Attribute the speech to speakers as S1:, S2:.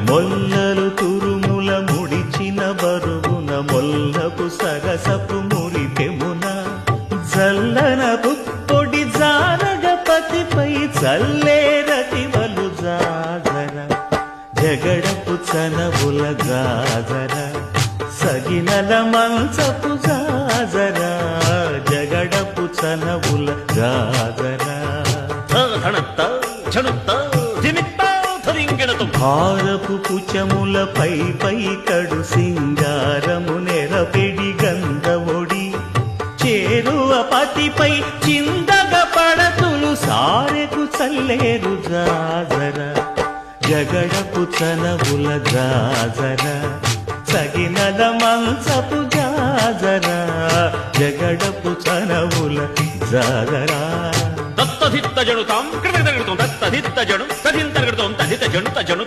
S1: మొల్లలు తురుముల ముడిచిన బరువున మొల్లపు సరసపు మురిపెమున జల్లన పుప్పొడి జానగపతిపై చల్లేరతివలు జాజర జగడపు చనవుల జాజర సగినల మంచపు జాజర జగడపు చనవుల జాజర భారపు కుచముల పై కడు సింగారము నెరపెడి గంధవొడి చేరువ పతిపై చిందగ పడతులు సారెకు చల్లేరు జాజర జగడపు చనవుల జాజర సగినల మంచపు జాజర జగడపు చనవుల జాజర
S2: దత్తధిత్త జను తాం కృతగడుతాం దత్తధిత్త జను తధింతగడుతాం తధిత జను